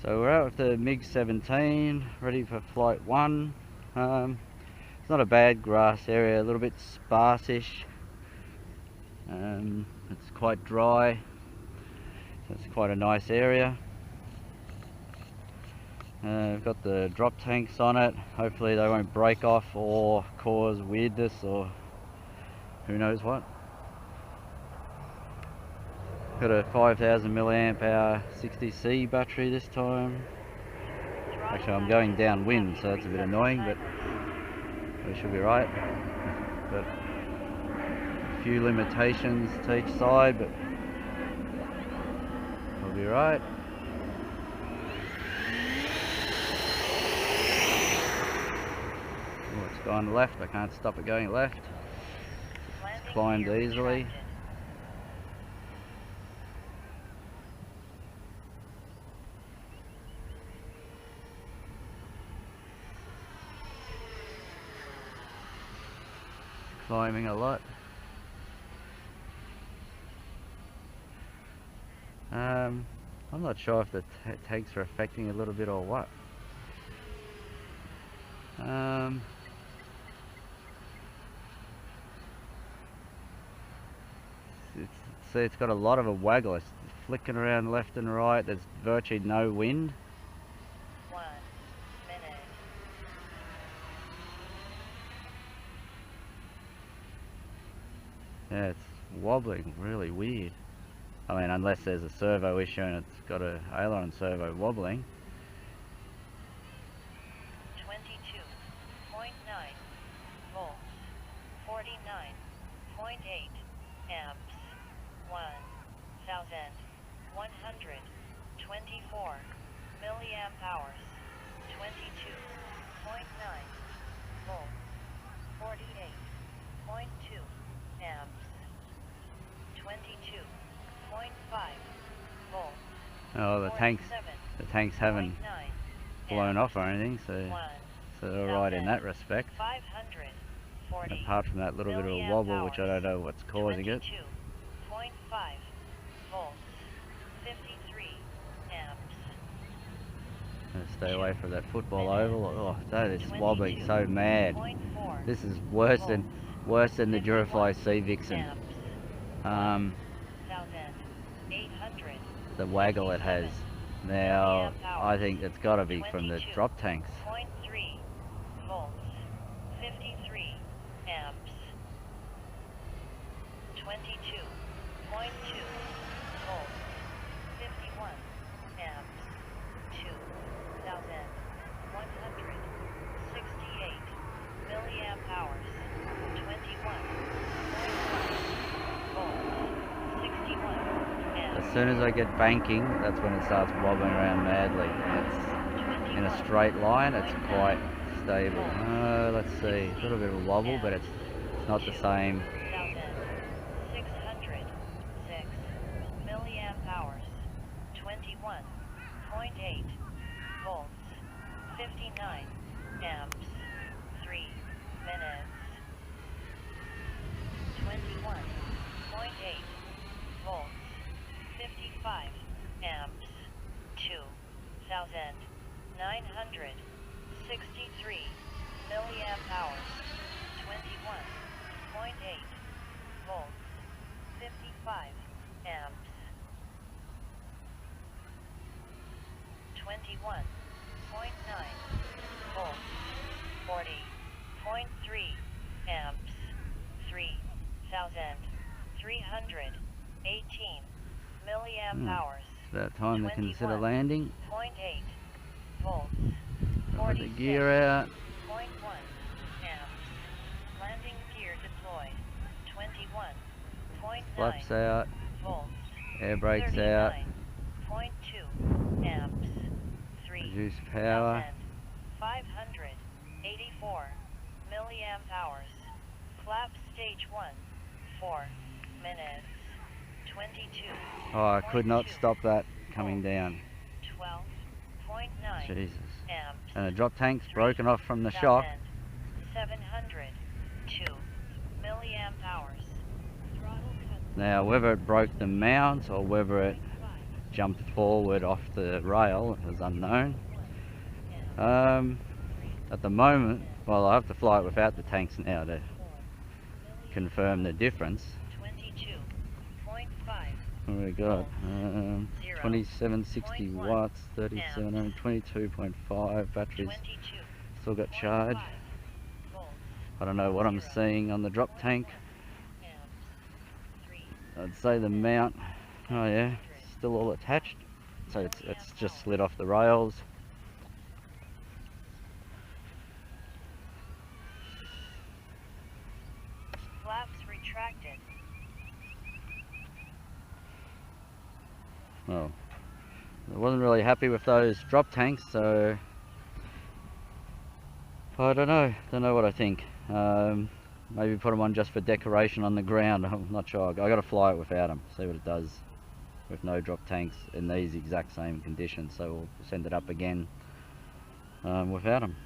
So we're out with the MiG-17, ready for flight 1. It's not a bad grass area, a little bit sparse-ish. It's quite dry, so it's quite a nice area. We've got the drop tanks on it. Hopefully they won't break off or cause weirdness or who knows what. Got a 5000 milliamp hour 60C battery this time. Actually, I'm going downwind, so that's a bit annoying, but we should be right. Got a few limitations to each side, but we'll be right. Oh, it's gone left. I can't stop it going left. It's climbed easily. Climbing a lot. I'm not sure if the tanks are affecting a little bit or what. It's got a lot of a waggle. It's flicking around left and right. There's virtually no wind. 1 minute. Yeah, it's wobbling really weird. I mean, unless there's a servo issue and it's got a aileron servo wobbling. 22.9 volts, 49.8 amps, 1124 milliamp hours, 22.9 volts, 48.2 amps, 22.5 volts. Oh, the tanks haven't blown off or anything, so they're alright in that respect. Apart from that little bit of a wobble, which I don't know what's causing it. 22.5 volts, 53 amps. Stay away from that football oval. Oh, that is wobbling so mad. This is worse than the Durafly Sea Vixen. The waggle it has. Now, I think it's got to be from the drop tanks. 0.3 volts, 53 amps. 22.2 volts, 51 amps. 2168 milliamp hours. 21.1 volts, 61 amps. As soon as I get banking, that's when it starts wobbling around madly. And it's in a straight line, it's quite stable. Let's see, a little bit of a wobble, but it's not the same. 606 milliamp hours, 21.8 volts, 59 amps, 3 minutes. 21.8 volts, 55 amps, 2963 milliamp hours, 21.8 volts, 55 amps. 21.9 volts, 40.3 amps, 3,318 milliamp hours. It's about time to consider landing. 0.8 volts, Put the gear out. 0.1 amps. Landing gear deployed. 21.9 Flaps out. volts. Air brakes out. 39.2 amps. Reduce power. 584 milliamp hours. Flap stage 1. 4 minutes. 22. Oh, I could not stop that coming down. 12.9 Jesus. amps. And the drop tank's broken off from the shock. 702 milliamp hours. Throttle cut. Now, whether it broke the mount or whether it jumped forward off the rail is unknown. At the moment, well, I have to fly it without the tanks now to confirm the difference. 22.5. What do we got? 2760 watts, 3700, 22.5 batteries. Still got charge. I don't know what I'm seeing on the drop tank. I'd say the mount, oh yeah, still all attached. So it's just slid off the rails. Flaps retracted. Well, I wasn't really happy with those drop tanks, so I don't know what I think. Maybe put them on just for decoration on the ground. I'm not sure. I gotta fly it without them, see what it does with no drop tanks in these exact same conditions. So we'll send it up again without them.